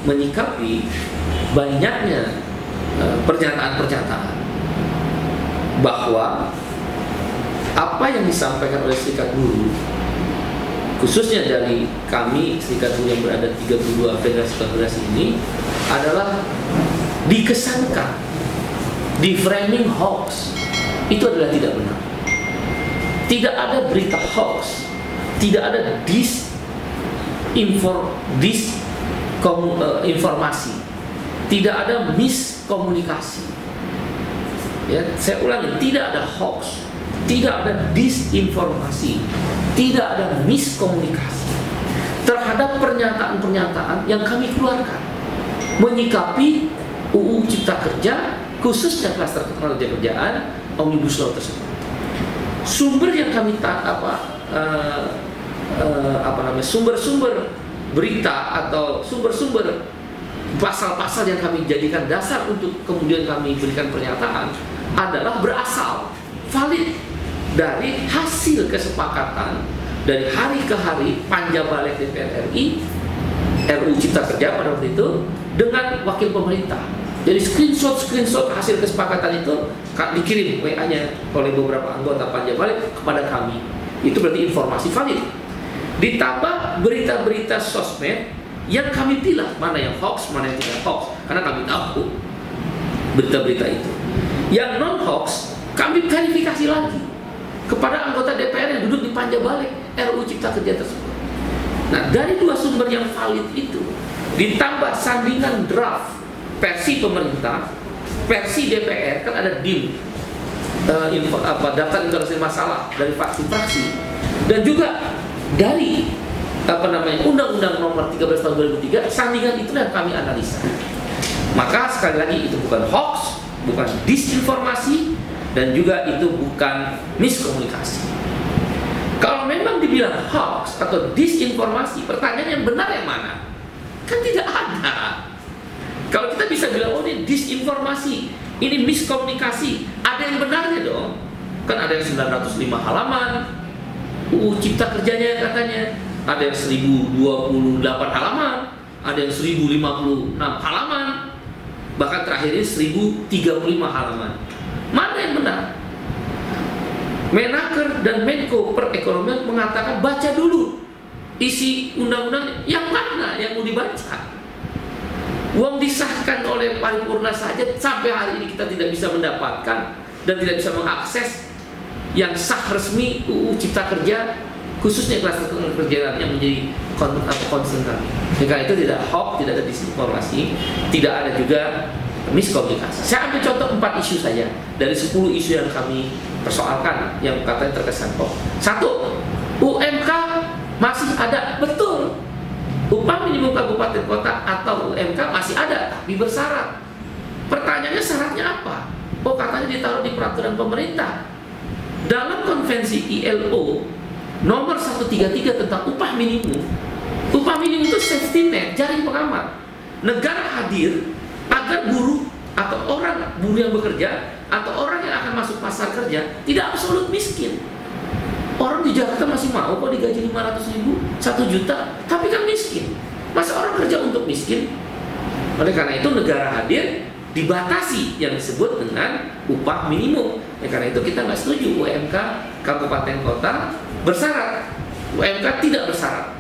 menyikapi banyaknya pernyataan-pernyataan bahwa apa yang disampaikan oleh Serikat Buruh, khususnya dari kami Serikat Buruh yang berada 32 federasi-federasi ini, adalah dikesankan, di framing hoax. Itu adalah tidak benar. Tidak ada berita hoax, tidak ada informasi, tidak ada miskomunikasi. Ya, saya ulangi, tidak ada hoax, tidak ada disinformasi, tidak ada miskomunikasi terhadap pernyataan-pernyataan yang kami keluarkan menyikapi UU Cipta Kerja, khususnya klaster ketenagakerjaan Omnibus Law tersebut. Sumber yang kami sumber-sumber berita atau sumber-sumber pasal-pasal yang kami jadikan dasar untuk kemudian kami berikan pernyataan adalah berasal valid dari hasil kesepakatan dari hari ke hari Panja Balik DPR RI RUU Cipta Kerja pada waktu itu dengan wakil pemerintah. Jadi screenshot hasil kesepakatan itu dikirim WA-nya oleh beberapa anggota Panja Balik kepada kami. Itu berarti informasi valid. Ditambah berita-berita sosmed yang kami pilih mana yang hoax, mana yang tidak hoax, karena kami tahu berita-berita itu. Yang non hoax kami verifikasi lagi kepada anggota DPR yang duduk di Panja Balik RUU Cipta Kerja tersebut. Nah, dari dua sumber yang valid itu ditambah sandingan draft versi pemerintah, versi DPR, kan ada DIM, daftar informasi masalah dari fraksi-fraksi, dan juga dari Undang-Undang Nomor 13 Tahun 2003, sandingan itu yang kami analisa. Maka sekali lagi itu bukan hoax, bukan disinformasi, dan juga itu bukan miskomunikasi. Kalau memang dibilang hoax atau disinformasi, pertanyaan yang benar yang mana? Kan tidak ada. Kalau kita bisa bilang, oh ini disinformasi, ini miskomunikasi, ada yang benarnya dong. Kan ada yang 905 halaman UU Cipta Kerjanya katanya, ada yang 1028 halaman, ada yang 1056 halaman, bahkan terakhir ini 1035 halaman. Mana yang benar? Menaker dan Menko Perekonomian mengatakan baca dulu isi undang-undang yang mana yang mau dibaca. Uang disahkan oleh paripurna saja sampai hari ini kita tidak bisa mendapatkan dan tidak bisa mengakses yang sah resmi UU Cipta Kerja, khususnya klaster ketenagakerjaan yang menjadi concern kami. Karena itu tidak hoax, tidak ada disinformasi, tidak ada juga miskomunikasi. Saya ambil contoh 4 isu saja dari 10 isu yang kami persoalkan yang katanya terkesan hoax. 1, UMK masih ada, betul. Upah minimum kabupaten kota atau UMK masih ada, tapi bersyarat. Pertanyaannya syaratnya apa? Oh, katanya ditaruh di peraturan pemerintah. Dalam konvensi ILO nomor 133 tentang upah minimum itu safety net, jaring pengaman. Negara hadir agar buruh atau orang buruh yang bekerja atau orang yang akan masuk pasar kerja tidak absolut miskin. Orang di Jakarta masih mau kok digaji 500.000, 1 juta, tapi kan miskin. Masa orang kerja untuk miskin? Oleh karena itu negara hadir dibatasi yang disebut dengan upah minimum. Karena itu kita nggak setuju UMK kabupaten kota bersyarat, UMK tidak bersyarat.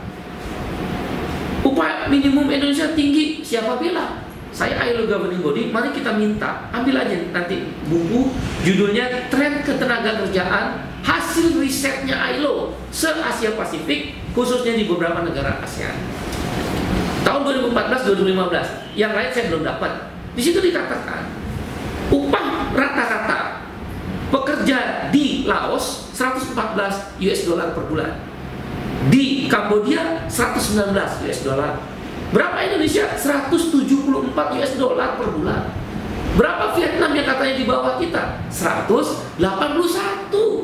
Upah minimum Indonesia tinggi, siapa bilang? Saya ILO governing body, mari kita minta, ambil aja nanti buku judulnya Tren Ketenagakerjaan hasil risetnya ILO se-Asia Pasifik, khususnya di beberapa negara ASEAN tahun 2014-2015. Yang lain saya belum dapat. Di situ dikatakan upah rata-rata pekerja di Laos 114 US dollar per bulan, di Kambodia 119 US dollar. Berapa Indonesia? 174 US dollar per bulan. Berapa Vietnam yang katanya di bawah kita? 181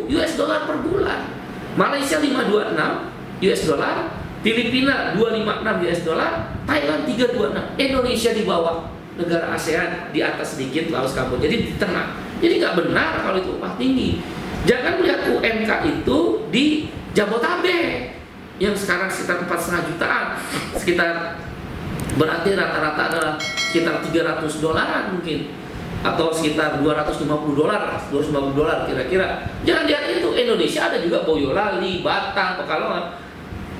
US dollar per bulan. Malaysia 526 US dollar, Filipina 256 US dollar, Thailand 326. Indonesia di bawah negara ASEAN, di atas sedikit Laos, Kamboja, jadi di tengah. Jadi nggak benar kalau itu upah tinggi. Jangan melihat UMK itu di Jabotabek yang sekarang sekitar 4,5 jutaan, sekitar Berarti rata-rata adalah sekitar $300 mungkin, atau sekitar $250, $250 kira-kira. Jangan lihat itu, Indonesia ada juga Boyolali, Batang, Pekalongan.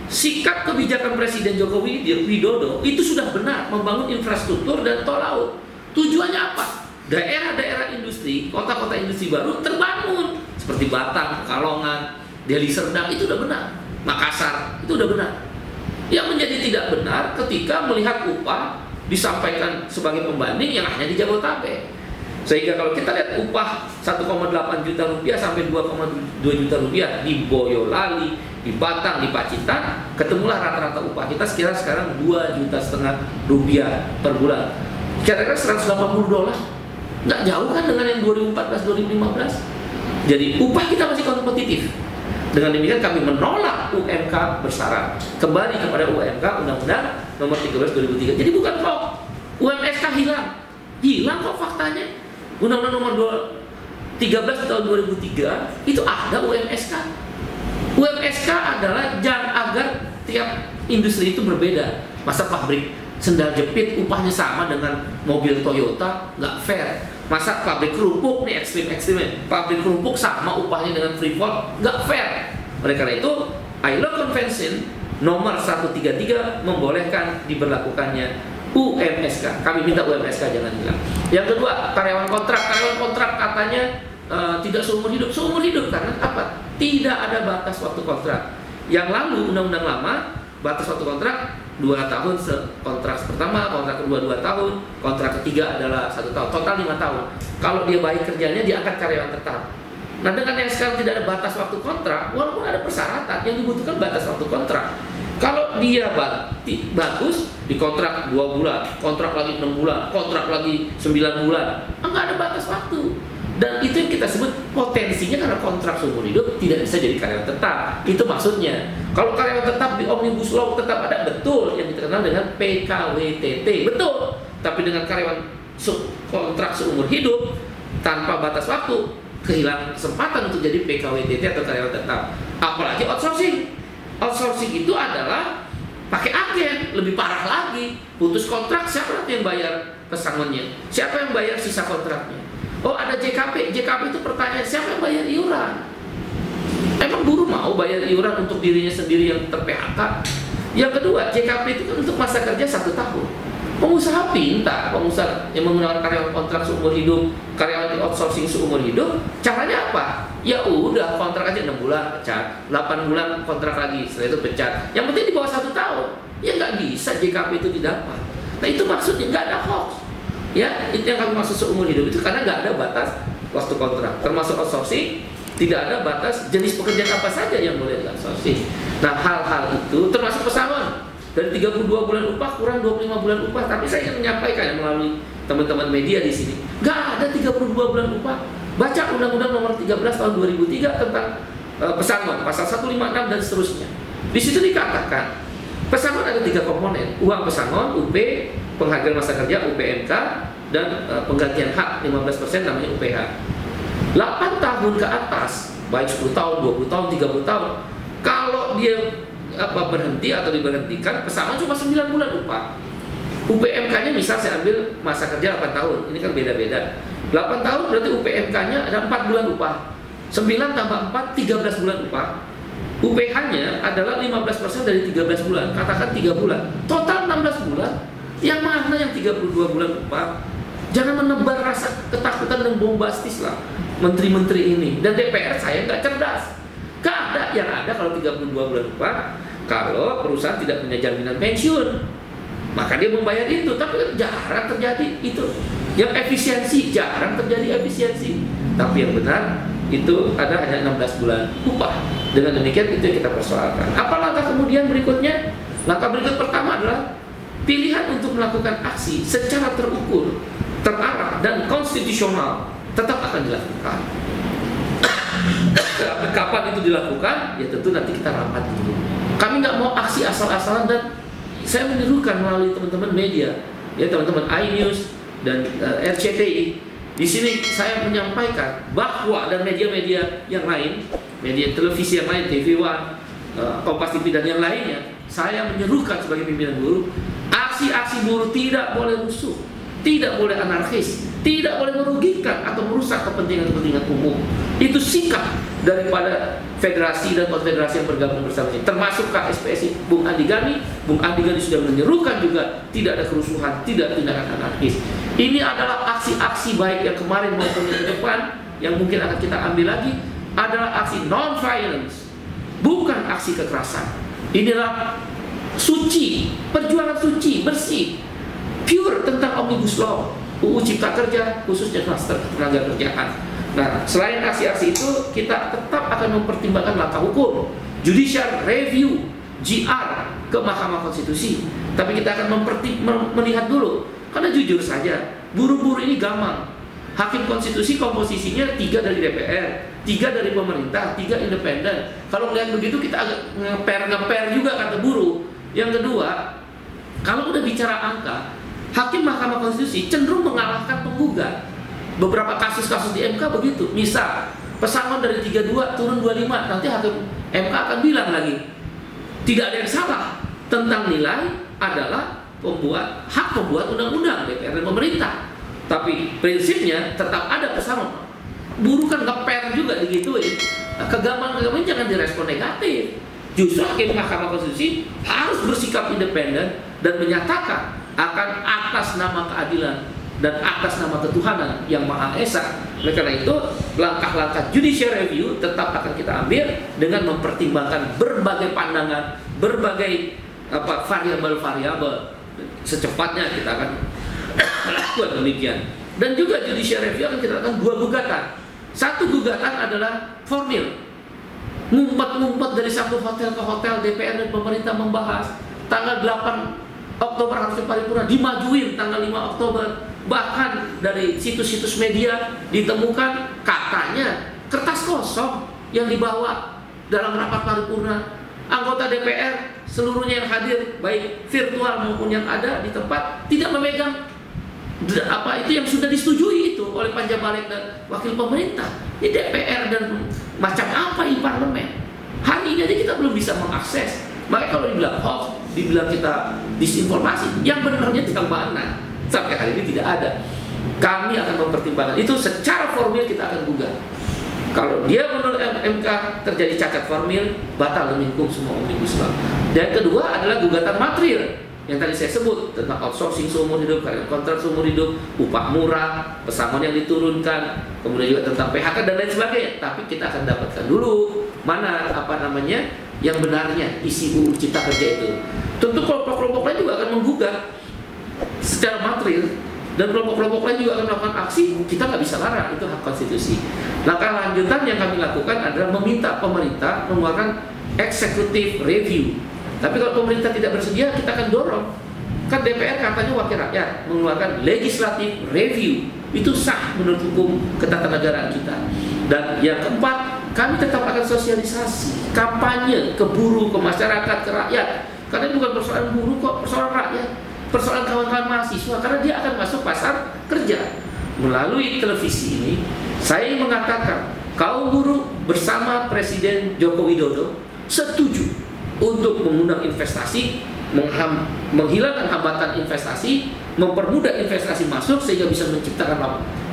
Sikap kebijakan Presiden Joko Widodo itu sudah benar, membangun infrastruktur dan tol laut. Tujuannya apa? Daerah-daerah industri, kota-kota industri baru terbangun, seperti Batang, Pekalongan, Deli Serdang, itu udah benar. Makassar, itu udah benar. Yang menjadi tidak benar ketika melihat upah disampaikan sebagai pembanding yang hanya di Jabodetabek. Sehingga kalau kita lihat upah 1,8 juta rupiah sampai 2,2 juta rupiah di Boyolali, di Batang, di Pacitan, ketemulah rata-rata upah kita sekarang 2,5 juta rupiah per bulan. Kira-kira $180. Nggak jauh kan dengan yang 2014-2015. Jadi upah kita masih kompetitif. Dengan demikian kami menolak UMK bersyarat. Kembali kepada UMK Undang-Undang Nomor 13 2003. Jadi bukan kok UMSK hilang. Hilang kok faktanya. Undang-Undang Nomor 13 tahun 2003 itu ada UMSK. UMSK adalah agar tiap industri itu berbeda. Masa pabrik sendal jepit upahnya sama dengan mobil Toyota? Nggak fair. Masa pabrik kerupuk nih ekstrim-ekstrimnya, pabrik kerupuk sama upahnya dengan Freeport? Nggak fair. Oleh karena itu, ILO Convention nomor 133 membolehkan diberlakukannya UMSK. Kami minta UMSK jangan hilang. Yang kedua, karyawan kontrak. Karyawan kontrak katanya tidak seumur hidup. Seumur hidup karena apa? Tidak ada batas waktu kontrak. Yang lalu undang-undang lama batas waktu kontrak 2 tahun kontrak pertama, kontrak kedua 2 tahun, kontrak ketiga adalah 1 tahun, total 5 tahun. Kalau dia baik kerjanya, dia akan karyawan tetap. Nah, dengan yang sekarang tidak ada batas waktu kontrak, walaupun ada persyaratan yang dibutuhkan batas waktu kontrak. Kalau dia bagus, dikontrak 2 bulan, kontrak lagi 6 bulan, kontrak lagi 9 bulan, nggak ada batas waktu. Dan itu yang kita sebut potensinya karena kontrak seumur hidup tidak bisa jadi karyawan tetap. Itu maksudnya. Kalau karyawan tetap di Omnibus Law tetap ada, betul, yang dikenal dengan PKWTT, betul. Tapi dengan karyawan kontrak seumur hidup tanpa batas waktu, kehilangan kesempatan untuk jadi PKWTT atau karyawan tetap. Apalagi outsourcing. Outsourcing itu adalah pakai agen, lebih parah lagi. Putus kontrak, siapa yang bayar pesangonnya? Siapa yang bayar sisa kontraknya? Oh, ada JKP. JKP itu pertanyaan, siapa yang bayar iuran? Emang buruh mau bayar iuran untuk dirinya sendiri yang ter-PHK? Yang kedua, JKP itu kan untuk masa kerja 1 tahun. Pengusaha pintar, pengusaha yang menggunakan karyawan kontrak seumur hidup, karyawan outsourcing seumur hidup, caranya apa? Ya udah, kontrak aja 6 bulan pecat, 8 bulan kontrak lagi, setelah itu pecat. Yang penting di bawah 1 tahun. Ya nggak bisa JKP itu didapat. Nah itu maksudnya nggak ada hoax. Ya, itu yang kami maksud seumur hidup itu karena nggak ada batas waktu kontrak. Termasuk outsourcing, tidak ada batas jenis pekerjaan apa saja yang boleh di-outsourcing. Nah, hal-hal itu termasuk pesangon. Dari 32 bulan upah kurang 25 bulan upah. Tapi saya ingin menyampaikan melalui teman-teman media di sini, nggak ada 32 bulan upah. Baca Undang-Undang Nomor 13 tahun 2003 tentang pesangon, pasal 156 dan seterusnya. Di situ dikatakan pesangon ada 3 komponen: uang pesangon, UP, penghargaan masa kerja, UPMK, dan penggantian hak 15% namanya UPH. 8 tahun ke atas, baik 10 tahun, 20 tahun, 30 tahun, kalau dia berhenti atau diberhentikan, pesangon cuma 9 bulan upah. UPMK-nya misal saya ambil masa kerja 8 tahun, ini kan beda-beda. 8 tahun berarti UPMK-nya ada 4 bulan upah. 9 tambah 4, 13 bulan upah. UPH-nya adalah 15% dari 13 bulan, katakan 3 bulan. Total 16 bulan. Yang mana yang 32 bulan upah? Jangan menebar rasa ketakutan dan bombastis lah menteri-menteri ini. Dan DPR saya nggak cerdas. Nggak ada. Yang ada kalau 32 bulan upah, kalau perusahaan tidak punya jaminan pensiun, maka dia membayar itu. Tapi jarang terjadi itu. Yang efisiensi, jarang terjadi efisiensi. Tapi yang benar itu ada hanya 16 bulan upah. Dengan demikian itu yang kita persoalkan. Apa langkah kemudian berikutnya? Langkah berikut pertama adalah pilihan untuk melakukan aksi secara terukur, terarah, dan konstitusional tetap akan dilakukan. Kapan itu dilakukan? Ya tentu nanti kita rapat dulu. Kami nggak mau aksi asal-asalan, dan saya menyerukan melalui teman-teman media, ya teman-teman iNews dan RCTI. Di sini saya menyampaikan bahwa dan media-media yang lain, media televisi yang lain, TV One, Kompas TV dan yang lainnya, saya menyerukan sebagai pimpinan buruh, aksi Aksi-aksi buruh tidak boleh rusuh, tidak boleh anarkis, tidak boleh merugikan atau merusak kepentingan-kepentingan umum. Itu sikap daripada federasi dan konfederasi yang bergabung bersama ini, termasuk KSPSI Bung Andi Gani. Bung Andi Gani sudah menyerukan juga tidak ada kerusuhan, tidak tindakan anarkis. Ini adalah aksi-aksi baik yang kemarin maupun yang ke depan yang mungkin akan kita ambil lagi adalah aksi non-violence, bukan aksi kekerasan. Inilah suci, perjuangan suci, bersih, pure tentang Omnibus Law, UU Cipta Kerja, khususnya klaster tenaga kerjaan. Nah, selain aksi-aksi itu, kita tetap akan mempertimbangkan langkah hukum, judicial review, GR ke Mahkamah Konstitusi. Tapi kita akan melihat dulu, karena jujur saja, buruh-buruh ini gampang. Hakim konstitusi komposisinya 3 dari DPR, 3 dari pemerintah, 3 independen. Kalau melihat begitu kita agak ngeper juga kata buruh. Yang kedua, kalau udah bicara angka, Hakim Mahkamah Konstitusi cenderung mengalahkan penggugat. Beberapa kasus-kasus di MK begitu. Misal, pesangon dari 32 turun 25, nanti Hakim MK akan bilang lagi, tidak ada yang salah tentang nilai adalah hak pembuat undang-undang DPR dan pemerintah. Tapi prinsipnya tetap ada pesangon. Buruh kan ngeper juga digituin. Nah, kegampangan jangan direspon negatif. Justru Hakim Mahkamah Konstitusi harus bersikap independen dan menyatakan akan atas nama keadilan dan atas nama ketuhanan yang Maha Esa. Oleh karena itu, langkah-langkah judicial review tetap akan kita ambil dengan mempertimbangkan berbagai pandangan, berbagai variabel-variabel. Secepatnya kita akan lakukan demikian. Dan juga judicial review akan kita lakukan 2 gugatan. Satu gugatan adalah formil, ngumpet-ngumpet dari satu hotel ke hotel, DPR dan pemerintah membahas. Tanggal 8 Oktober harus paripurna, dimajuin tanggal 5 Oktober. Bahkan dari situs-situs media ditemukan katanya kertas kosong yang dibawa dalam rapat paripurna. Anggota DPR seluruhnya yang hadir, baik virtual maupun yang ada di tempat, tidak memegang itu yang sudah disetujui itu oleh Panja Balik dan wakil pemerintah. Ini DPR dan macam apa ini parlemen? Hari ini aja kita belum bisa mengakses. Makanya kalau dibilang hoax, dibilang kita disinformasi, yang benarnya yang mana? Sampai hari ini tidak ada. Kami akan mempertimbangkan itu secara formil, kita akan gugat. Kalau dia menurut MK terjadi cacat formil, batal demi hukum semua Omnibus Law. Dan kedua adalah gugatan material yang tadi saya sebut tentang outsourcing seumur hidup, karyawan kontrak seumur hidup, upah murah, pesangon yang diturunkan, kemudian juga tentang PHK dan lain sebagainya. Tapi kita akan dapatkan dulu mana yang benarnya isi UU Cipta Kerja itu. Tentu kelompok-kelompok lain juga akan menggugat secara material, dan kelompok-kelompok lain juga akan melakukan aksi. Kita nggak bisa larang, itu hak konstitusi. Langkah lanjutan yang kami lakukan adalah meminta pemerintah mengeluarkan executive review. Tapi kalau pemerintah tidak bersedia, kita akan dorong. Kan DPR katanya wakil rakyat, mengeluarkan legislative review. Itu sah menurut hukum ketatanegaraan kita. Dan yang keempat, kami tetap akan sosialisasi, kampanye ke buruh, ke masyarakat, ke rakyat. Karena ini bukan persoalan buruh kok, persoalan rakyat, persoalan kawan-kawan mahasiswa. Karena dia akan masuk pasar kerja. Melalui televisi ini, saya mengatakan kaum buruh bersama Presiden Joko Widodo setuju untuk mengundang investasi, menghilangkan hambatan investasi, mempermudah investasi masuk sehingga bisa menciptakan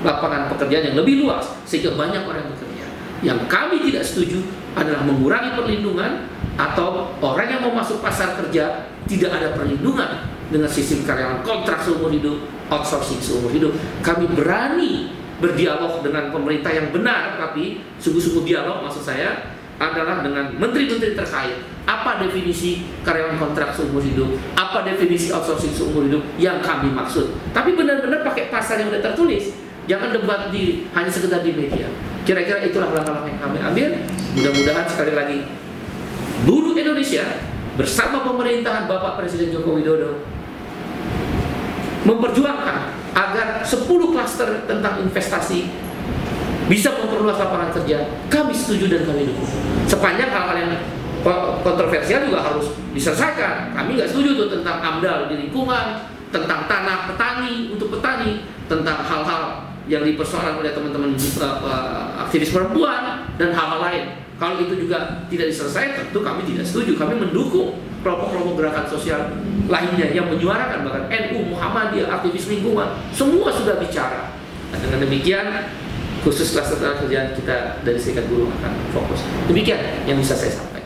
lapangan pekerjaan yang lebih luas sehingga banyak orang yang bekerja. Yang kami tidak setuju adalah mengurangi perlindungan atau orang yang mau masuk pasar kerja tidak ada perlindungan dengan sistem karyawan kontrak seumur hidup, outsourcing seumur hidup. Kami berani berdialog dengan pemerintah yang benar, tapi sungguh-sungguh dialog maksud saya adalah dengan menteri-menteri terkait. Apa definisi karyawan kontrak seumur hidup, apa definisi outsourcing seumur hidup yang kami maksud. Tapi benar-benar pakai pasal yang sudah tertulis. Jangan debat hanya sekedar di media. Kira-kira itulah langkah-langkah yang kami ambil. Mudah-mudahan sekali lagi buruh Indonesia bersama pemerintahan Bapak Presiden Joko Widodo memperjuangkan agar 10 klaster tentang investasi bisa memperluas lapangan kerja. Kami setuju dan kami dukung. Sepanjang hal-hal yang kontroversial juga harus diselesaikan. Kami nggak setuju tuh tentang AMDAL di lingkungan, tentang tanah petani untuk petani, tentang hal-hal yang dipersoalkan oleh teman-teman aktivis perempuan dan hal-hal lain. Kalau itu juga tidak diselesaikan, tentu kami tidak setuju. Kami mendukung kelompok-kelompok gerakan sosial lainnya yang menyuarakan, bahkan NU, Muhammadiyah, aktivis lingkungan, semua sudah bicara. Nah, dengan demikian khusus kelas ketenagakerjaan kita dari Serikat Buruh akan fokus. Demikian yang bisa saya sampaikan.